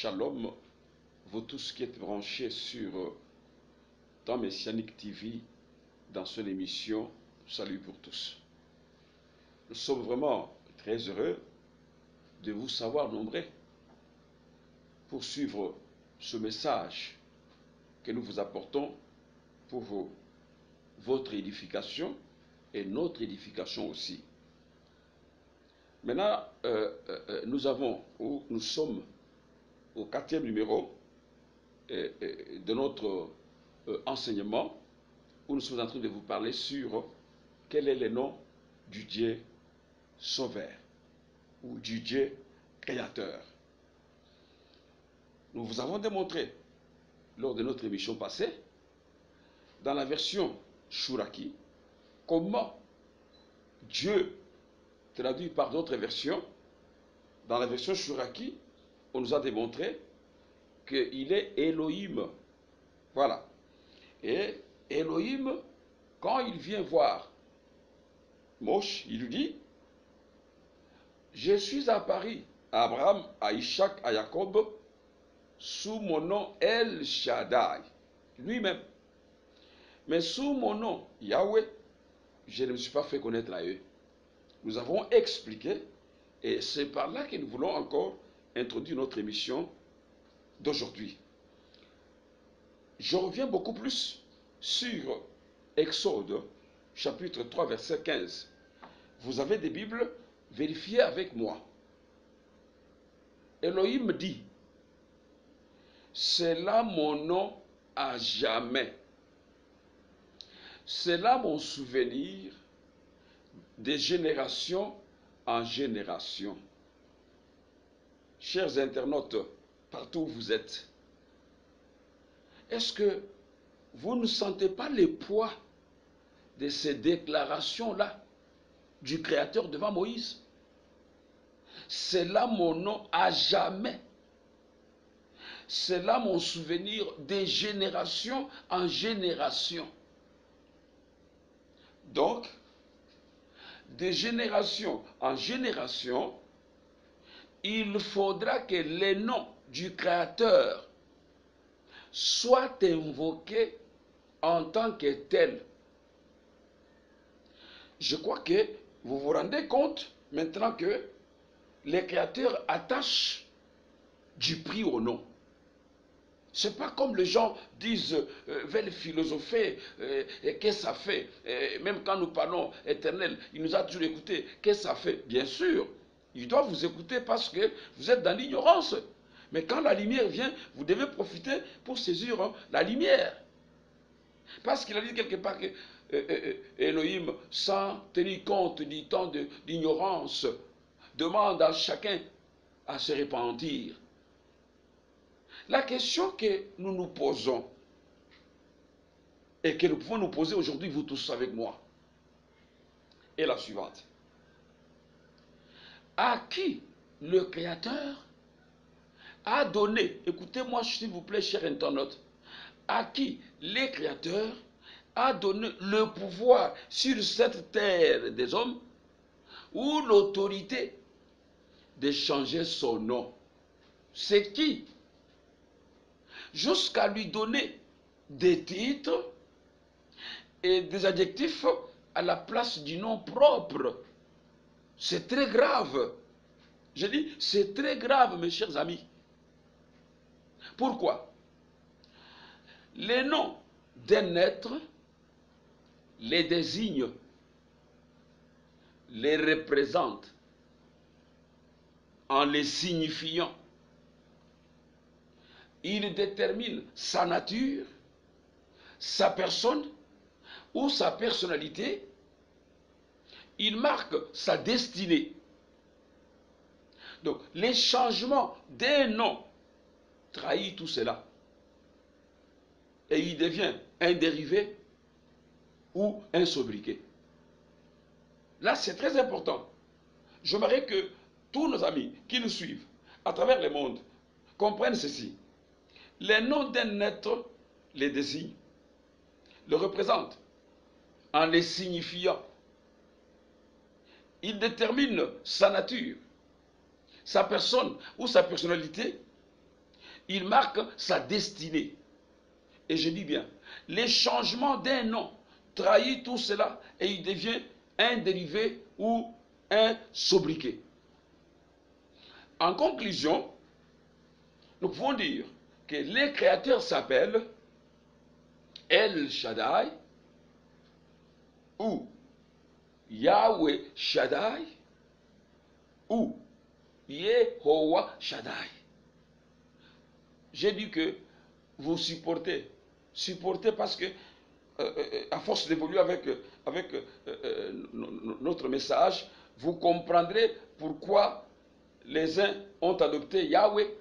Shalom, vous tous qui êtes branchés sur Temps Messianique TV dans son émission Salut pour tous. Nous sommes vraiment très heureux de vous savoir nombreux pour suivre ce message que nous vous apportons pour votre édification et notre édification aussi. Maintenant, nous sommes au 4e numéro de notre enseignement où nous sommes en train de vous parler sur quel est le nom du Dieu sauveur ou du Dieu créateur. Nous vous avons démontré lors de notre émission passée, dans la version Shuraki, comment Dieu, traduit par d'autres versions, dans la version Shuraki, on nous a démontré qu'il est Elohim. Voilà. Et Elohim, quand il vient voir Moshe, il lui dit: je suis apparu à Abraham, à Isaac, à Jacob, sous mon nom El Shaddai, lui-même. Mais sous mon nom Yahweh, je ne me suis pas fait connaître à eux. Nous avons expliqué, et c'est par là que nous voulons encore introduire notre émission d'aujourd'hui. Je reviens beaucoup plus sur Exode, chapitre 3, verset 15. Vous avez des Bibles, vérifiez avec moi. Elohim dit: c'est là mon nom à jamais. C'est là mon souvenir de génération en génération. Chers internautes, partout où vous êtes, est-ce que vous ne sentez pas le poids de ces déclarations-là du Créateur devant Moïse? C'est là mon nom à jamais. C'est là mon souvenir de génération en génération. Donc, de génération en génération, il faudra que les noms du Créateur soient invoqués en tant que tels. Je crois que vous vous rendez compte maintenant que les créateurs attachent du prix au nom. C'est pas comme les gens disent, veulent philosopher, qu'est-ce que ça fait? Même quand nous parlons éternel, il nous a toujours écouté. Qu'est-ce que ça fait? Bien sûr, il doit vous écouter parce que vous êtes dans l'ignorance. Mais quand la lumière vient, vous devez profiter pour saisir la lumière. Parce qu'il a dit quelque part que Elohim, sans tenir compte du temps d'ignorance, demande à chacun à se repentir. La question que nous nous posons et que nous pouvons nous poser aujourd'hui, vous tous avec moi, est la suivante. À qui le Créateur a donné, écoutez-moi s'il vous plaît, chers internautes, à qui le Créateur a donné le pouvoir sur cette terre des hommes ou l'autorité de changer son nom? C'est qui? Jusqu'à lui donner des titres et des adjectifs à la place du nom propre. C'est très grave. Je dis, c'est très grave, mes chers amis. Pourquoi? Les noms d'un être les désignent, les représentent, en les signifiant. Il détermine sa nature, sa personne ou sa personnalité. Il marque sa destinée. Donc, les changements d'un nom trahit tout cela. Et il devient un dérivé ou un sobriquet. Là, c'est très important. J'aimerais que tous nos amis qui nous suivent à travers le monde comprennent ceci. Les noms d'un être les désignent, le représentent en les signifiant. Il détermine sa nature, sa personne ou sa personnalité. il marque sa destinée. Et je dis bien, les changements d'un nom trahit tout cela et il devient un dérivé ou un sobriquet. En conclusion, nous pouvons dire que les créateurs s'appellent El Shaddai ou Yahweh Shaddai ou Yehovah Shaddai. J'ai dit que vous supportez. Supportez parce que, à force d'évoluer avec notre message, vous comprendrez pourquoi les uns ont adopté Yahweh,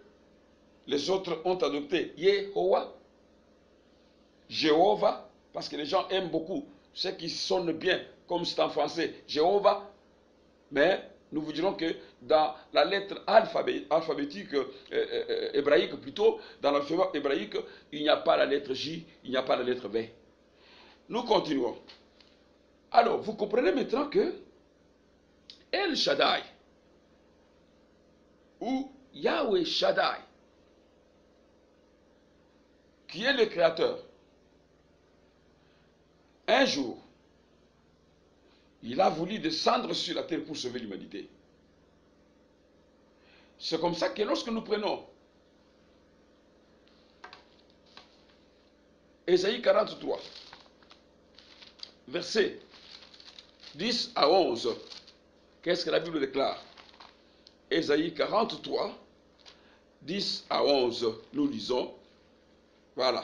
les autres ont adopté Yehovah, Jéhovah, parce que les gens aiment beaucoup ce qui sonne bien, comme c'est en français, Jéhovah, mais nous vous dirons que dans la lettre alphabétique hébraïque plutôt, dans l'alphabet hébraïque, il n'y a pas la lettre J, il n'y a pas la lettre B. Nous continuons. Alors, vous comprenez maintenant que El Shaddai ou Yahweh Shaddai, qui est le créateur, un jour, il a voulu descendre sur la terre pour sauver l'humanité. C'est comme ça que lorsque nous prenons Ésaïe 43, versets 10 à 11, qu'est-ce que la Bible déclare? Ésaïe 43, 10 à 11, nous lisons, voilà.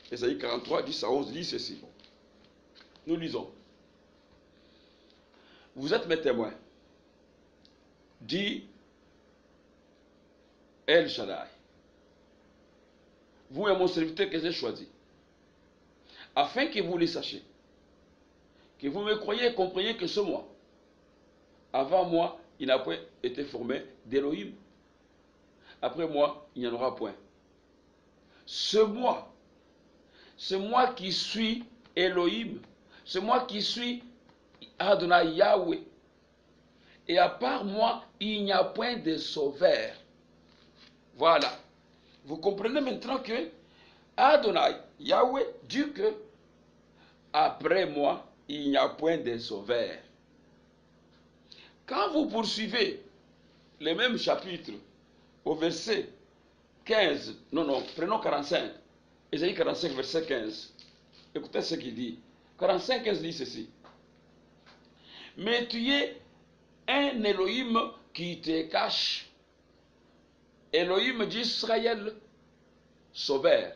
Ésaïe 43, 10 à 11 dit ceci. Nous lisons. Vous êtes mes témoins, dit El Shaddai. Vous et mon serviteur que j'ai choisi, afin que vous le sachiez, que vous me croyez et compreniez que ce moi, avant moi, il n'a point été formé d'Élohim. Après moi, il n'y en aura point. C'est moi qui suis Elohim, c'est moi qui suis Adonai Yahweh. Et à part moi, il n'y a point de sauveur. Voilà. Vous comprenez maintenant que Adonai Yahweh dit que après moi, il n'y a point de sauveur. Quand vous poursuivez le même chapitre au verset 15, non, prenons 45, Ésaïe 45, verset 15. Écoutez ce qu'il dit. 45, 15 dit ceci. Mais tu es un Elohim qui te cache. Elohim d'Israël, sauveur.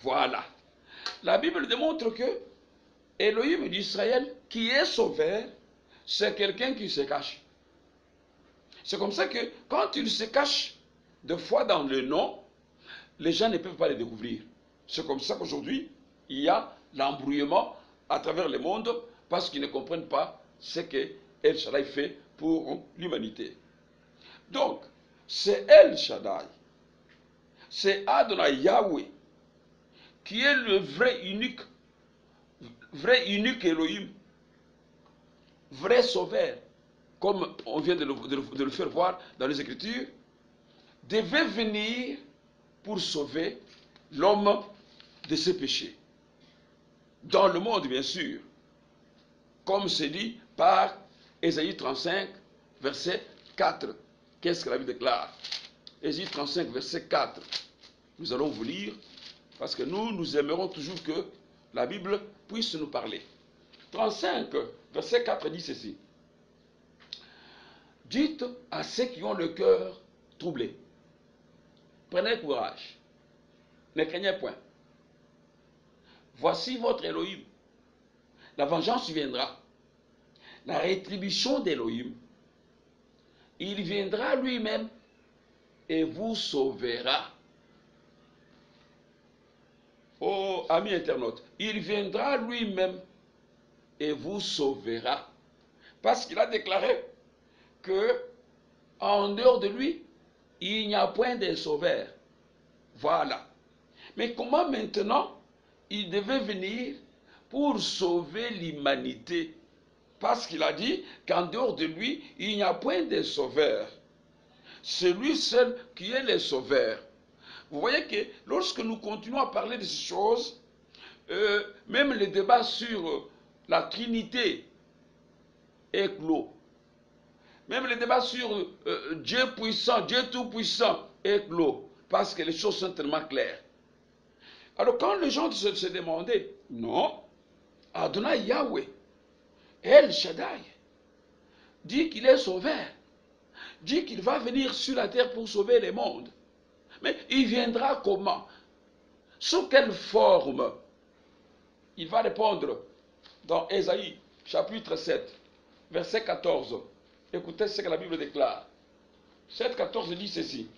Voilà. La Bible démontre que Elohim d'Israël, qui est sauveur, c'est quelqu'un qui se cache. C'est comme ça que quand il se cache, de fois dans le nom, les gens ne peuvent pas le découvrir. C'est comme ça qu'aujourd'hui, il y a l'embrouillement à travers le monde parce qu'ils ne comprennent pas ce que El Shaddai fait pour l'humanité. Donc, c'est El Shaddai, c'est Adonai Yahweh, qui est le vrai unique Elohim, vrai sauveur, comme on vient de le faire voir dans les Écritures, devait venir pour sauver l'homme de ses péchés. Dans le monde, bien sûr, comme c'est dit par Ésaïe 35, verset 4. Qu'est-ce que la Bible déclare? Ésaïe 35, verset 4. Nous allons vous lire, parce que nous aimerons toujours que la Bible puisse nous parler. 35, verset 4 dit ceci. Dites à ceux qui ont le cœur troublé, prenez courage, ne craignez point. Voici votre Elohim. La vengeance viendra. La rétribution d'Elohim. Il viendra lui-même et vous sauvera. Oh, amis internautes, il viendra lui-même et vous sauvera. Parce qu'il a déclaré que en dehors de lui, il n'y a point de sauveur. Voilà. Mais comment maintenant il devait venir pour sauver l'humanité? Parce qu'il a dit qu'en dehors de lui, il n'y a point de sauveur. C'est lui seul qui est le sauveur. Vous voyez que lorsque nous continuons à parler de ces choses, même le débat sur la Trinité est clos. Même le débat sur Dieu puissant, Dieu tout-puissant est clos. Parce que les choses sont tellement claires. Alors quand les gens se demandaient, non, Adonai Yahweh, El Shaddai, dit qu'il est sauveur, dit qu'il va venir sur la terre pour sauver le monde. Mais il viendra comment? Sous quelle forme? Il va répondre dans Ésaïe, chapitre 7, verset 14. Écoutez ce que la Bible déclare. 7, 14 dit ceci.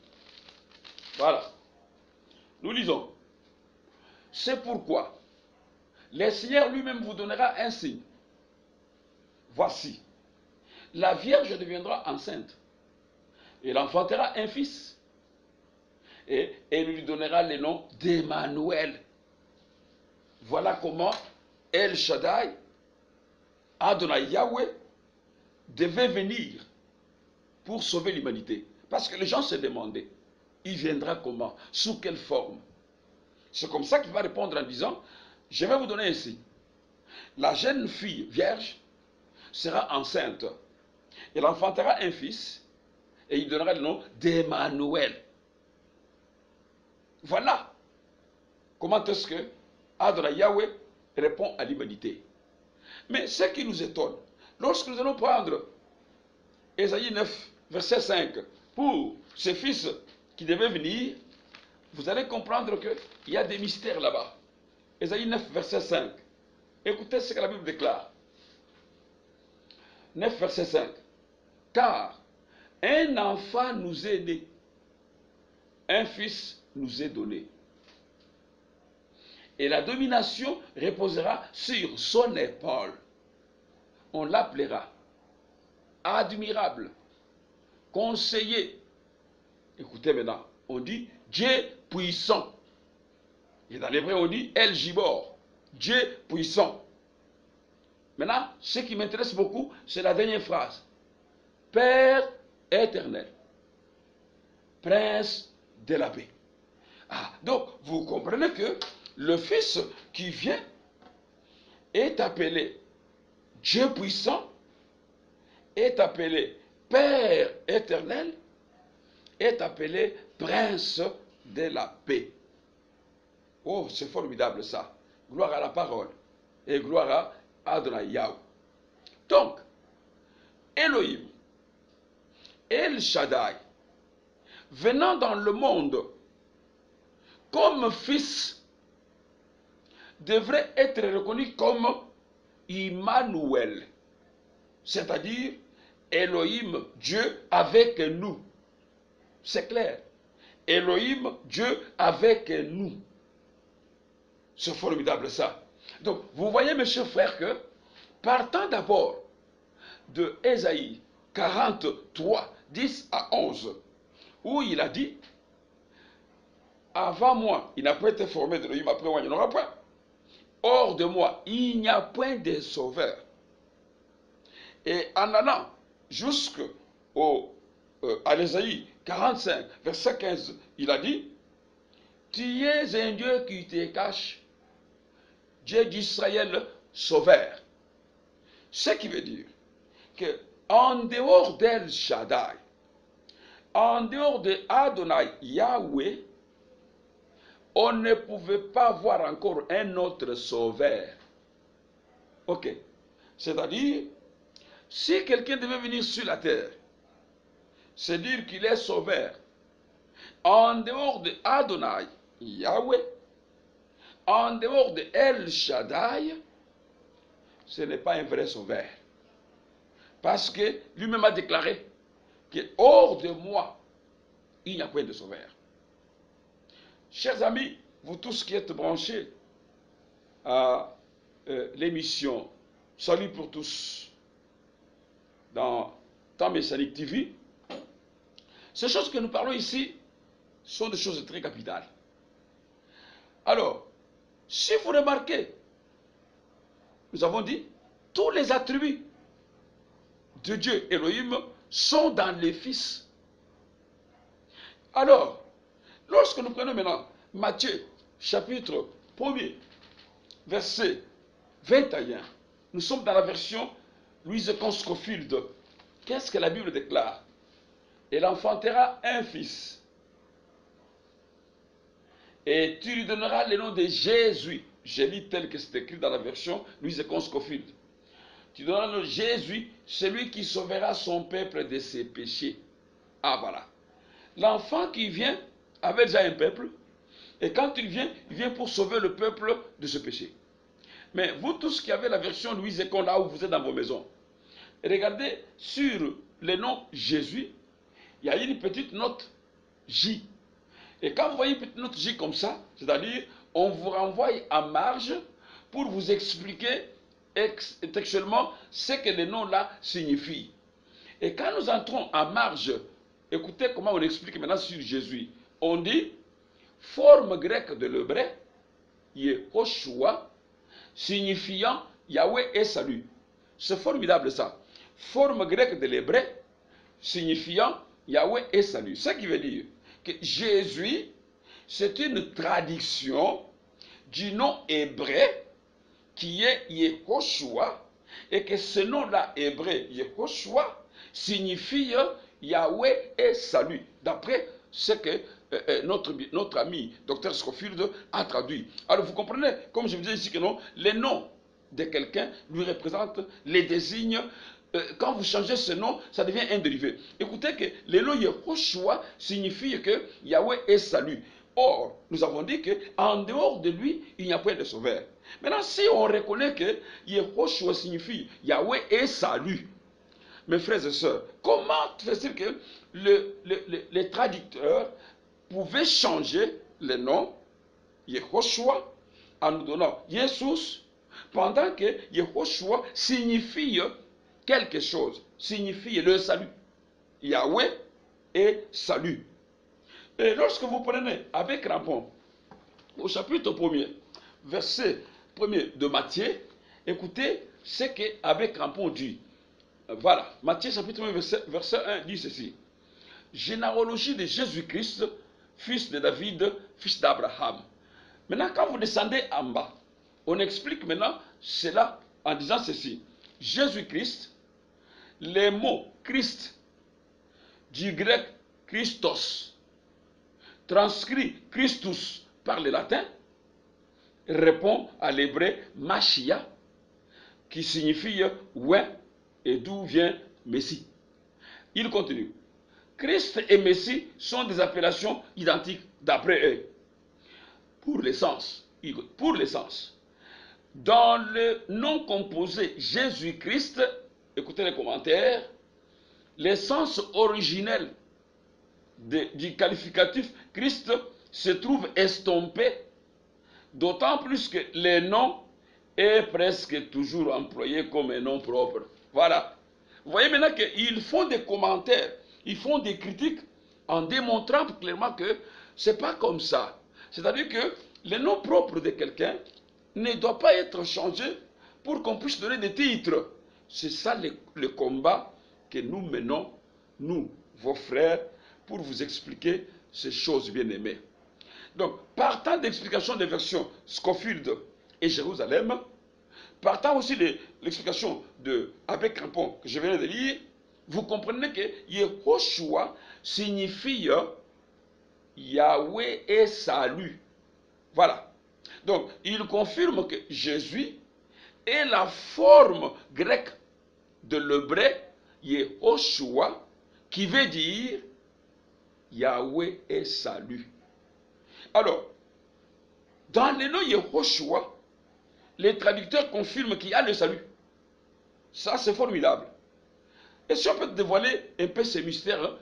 Voilà. Nous lisons. C'est pourquoi le Seigneur lui-même vous donnera un signe. Voici, la Vierge deviendra enceinte. Elle enfantera un fils. Et elle lui donnera le nom d'Emmanuel. Voilà comment El Shaddai, Adonai Yahweh, devait venir pour sauver l'humanité. Parce que les gens se demandaient, il viendra comment? Sous quelle forme? C'est comme ça qu'il va répondre en disant, je vais vous donner un signe. La jeune fille vierge sera enceinte. Elle enfantera un fils et il donnera le nom d'Emmanuel. Voilà comment est-ce que Adonai Yahweh répond à l'humanité. Mais ce qui nous étonne, lorsque nous allons prendre Ésaïe 9, verset 5, pour ce fils qui devait venir, vous allez comprendre qu'il y a des mystères là-bas. Ésaïe 9, verset 5. Écoutez ce que la Bible déclare. 9, verset 5. Car un enfant nous est né, un fils nous est donné. Et la domination reposera sur son épaule. On l'appellera admirable, conseiller. Écoutez maintenant, on dit Dieu puissant. Et dans l'hébreu, on dit El Gibor, Dieu puissant. Maintenant, ce qui m'intéresse beaucoup, c'est la dernière phrase. Père éternel, prince de la paix. Ah, donc, vous comprenez que le Fils qui vient est appelé Dieu puissant, est appelé Père éternel, est appelé prince de la paix. Oh, c'est formidable ça. Gloire à la parole et gloire à Adonai Yahweh. Donc, Elohim, El Shaddai, venant dans le monde comme fils, devrait être reconnu comme Immanuel, c'est-à-dire Elohim, Dieu avec nous. C'est clair. Elohim, Dieu avec nous. C'est formidable ça. Donc, vous voyez, mes chers frères, que partant d'abord de Ésaïe 43, 10 à 11, où il a dit, avant moi, il n'a pas été formé de l'Elohim, après moi, il n'y en aura pas. Hors de moi, il n'y a point de sauveur. Et en allant jusqu'à l'Ésaïe 45, verset 15, il a dit, tu es un Dieu qui te cache, Dieu d'Israël sauveur. Ce qui veut dire que en dehors d'El Shaddai, en dehors de Adonai Yahweh, on ne pouvait pas voir encore un autre sauveur. Ok. C'est-à-dire, si quelqu'un devait venir sur la terre, c'est dire qu'il est sauveur. En dehors de Adonai Yahweh, en dehors de El Shaddai, ce n'est pas un vrai sauveur. Parce que lui-même a déclaré que hors de moi, il n'y a point de sauveur. Chers amis, vous tous qui êtes branchés à l'émission Salut pour tous dans Temps Messianique TV, ces choses que nous parlons ici sont des choses très capitales. Alors, si vous remarquez, nous avons dit, tous les attributs de Dieu Elohim sont dans les fils. Alors, Lorsque nous prenons maintenant Matthieu, chapitre 1er, verset 21, nous sommes dans la version Louise Conscofield. Qu'est-ce que la Bible déclare? Elle enfantera un fils, et tu lui donneras le nom de Jésus. Je lis tel que c'est écrit dans la version Louise Conscofield. Tu donneras le nom de Jésus, celui qui sauvera son peuple de ses péchés. Ah voilà. L'enfant qui vient avait déjà un peuple, et quand il vient pour sauver le peuple de ce péché. Mais vous tous qui avez la version Louise Econ là où vous êtes dans vos maisons, regardez sur le nom Jésus, il y a une petite note J. Et quand vous voyez une petite note J comme ça, c'est-à-dire on vous renvoie à marge pour vous expliquer textuellement ce que le nom là signifie. Et quand nous entrons à marge, écoutez comment on explique maintenant sur Jésus. On dit forme grecque de l'hébreu, Yehoshua, signifiant Yahweh est salut. C'est formidable ça. Forme grecque de l'hébreu, signifiant Yahweh est salut. Ce qui veut dire que Jésus, c'est une traduction du nom hébreu qui est Yehoshua, et que ce nom-là hébreu, Yehoshua, signifie Yahweh est salut, d'après ce que notre ami Dr Scofield a traduit. Alors vous comprenez, comme je vous disais ici, que non, les noms de quelqu'un lui représentent les désignes. Quand vous changez ce nom, ça devient un dérivé. Écoutez que le nom Yehoshua signifie que Yahweh est salut. Or, nous avons dit qu'en dehors de lui, il n'y a pas de sauveur. Maintenant, si on reconnaît que Yehoshua signifie Yahweh est salut, mes frères et sœurs, comment fait-il que les traducteurs pouvaient changer le nom Yehoshua en nous donnant Jesus, pendant que Yehoshua signifie quelque chose, signifie le salut. Yahweh est salut. Et lorsque vous prenez avec Rampon, au chapitre 1er, verset 1er de Matthieu, écoutez ce qu'avec Rampon dit. Voilà, Matthieu chapitre 1, verset 1 dit ceci. Généalogie de Jésus-Christ, fils de David, fils d'Abraham. Maintenant, quand vous descendez en bas, on explique maintenant cela en disant ceci. Jésus-Christ, les mots Christ, du grec Christos, transcrit Christus par le latin, répond à l'hébreu Machia, qui signifie ouin, et d'où vient Messie. Il continue. Christ et Messie sont des appellations identiques d'après eux. Pour l'essence. Pour l'essence. Dans le nom composé Jésus-Christ, écoutez les commentaires, l'essence originelle du qualificatif Christ se trouve estompé, d'autant plus que le nom est presque toujours employé comme un nom propre. Voilà. Vous voyez maintenant qu'ils font des commentaires, ils font des critiques en démontrant clairement que ce n'est pas comme ça. C'est-à-dire que le nom propre de quelqu'un ne doit pas être changé pour qu'on puisse donner des titres. C'est ça le combat que nous menons, nous, vos frères, pour vous expliquer ces choses bien-aimées. Donc, partant d'explication des versions Scofield et Jérusalem, partant aussi de l'explication de Abbé Crampon que je viens de lire, vous comprenez que Yehoshua signifie Yahweh est salut. Voilà. Donc, il confirme que Jésus est la forme grecque de l'hébreu Yehoshua, qui veut dire Yahweh est salut. Alors, dans le nom Yehoshua, les traducteurs confirment qu'il y a le salut. Ça, c'est formidable. Et si on peut dévoiler un peu ces mystères, hein,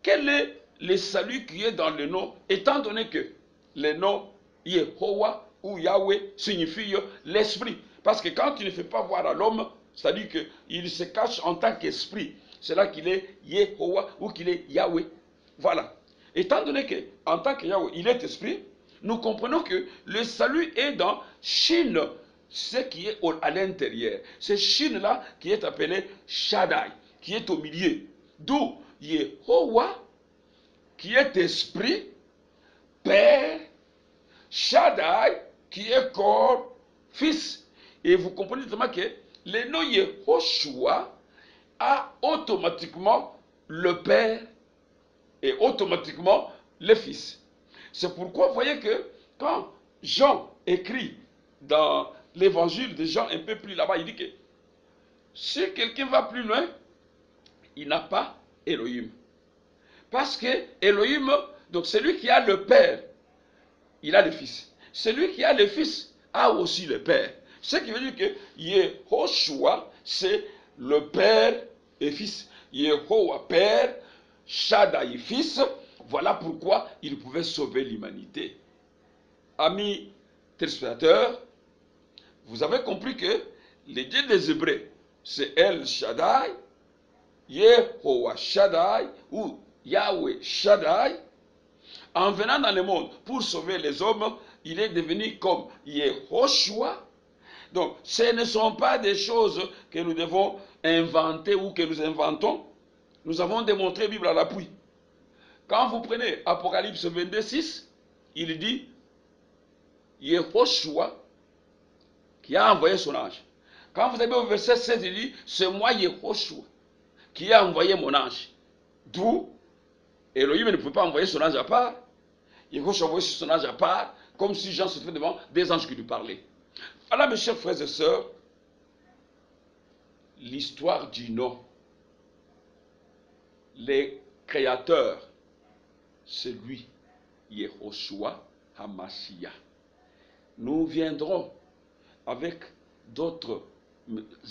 quel est le salut qui est dans le nom, étant donné que le nom Yehowa ou Yahweh signifie l'esprit. Parce que quand il ne fait pas voir à l'homme, c'est-à-dire qu'il se cache en tant qu'esprit. C'est là qu'il est Yehowa ou qu'il est Yahweh. Voilà. Étant donné qu'en tant que Yahweh, il est esprit, nous comprenons que le salut est dans Shin, ce qui est à l'intérieur. C'est Shin-là qui est appelé Shaddai, qui est au milieu. D'où Yehowa, qui est esprit, Père, Shaddai, qui est comme Fils. Et vous comprenez notamment que le nom Yehoshua a automatiquement le Père et automatiquement le Fils. C'est pourquoi vous voyez que quand Jean écrit dans l'évangile de Jean un peu plus là-bas, il dit que si quelqu'un va plus loin, il n'a pas Elohim. Parce que Elohim, donc celui qui a le Père, il a le Fils. Celui qui a le Fils a aussi le Père. Ce qui veut dire que Yehoshua, c'est le Père et Fils. Yehowa, Père, Shaddai, Fils. Voilà pourquoi il pouvait sauver l'humanité. Amis téléspectateurs, vous avez compris que les dieux des Hébreux, c'est El Shaddai, Yehowa Shaddai ou Yahweh Shaddai. En venant dans le monde pour sauver les hommes, il est devenu comme Yehoshua. Donc, ce ne sont pas des choses que nous devons inventer ou que nous inventons. Nous avons démontré Bible à l'appui. Quand vous prenez Apocalypse 22, 6, il dit Yehoshua qui a envoyé son ange. Quand vous avez au verset 16, il dit c'est moi Yehoshua qui a envoyé mon ange. D'où Elohim ne pouvait pas envoyer son ange à part. Yehoshua envoyait son ange à part, comme si Jean se fait devant des anges qui lui parlaient. Alors, mes chers frères et sœurs, l'histoire du nom, les créateurs, c'est lui, Yehoshua HaMashiach. Nous viendrons avec d'autres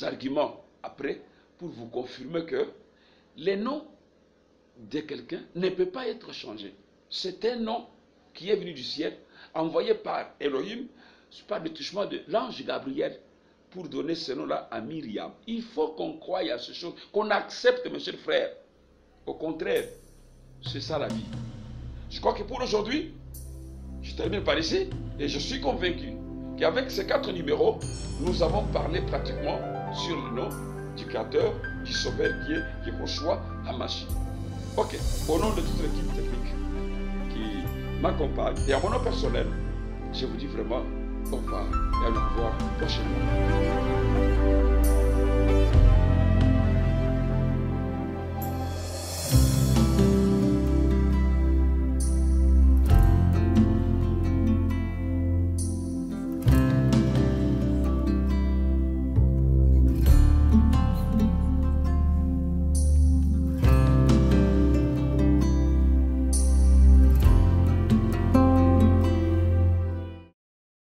arguments après pour vous confirmer que le nom de quelqu'un ne peut pas être changé. C'est un nom qui est venu du ciel, envoyé par Elohim, par le touchement de l'ange Gabriel, pour donner ce nom-là à Myriam. Il faut qu'on croie à ces choses, qu'on accepte, mes chers frères. Au contraire, c'est ça la vie. Je crois que pour aujourd'hui, je termine par ici, et je suis convaincu qu'avec ces 4 numéros, nous avons parlé pratiquement sur le nom du Créateur, du Sauveur, qui est Yehoshua HaMashiach. Ok, au nom de toute l'équipe technique qui m'accompagne, et à mon nom personnel, je vous dis vraiment au revoir et à nous revoir prochainement.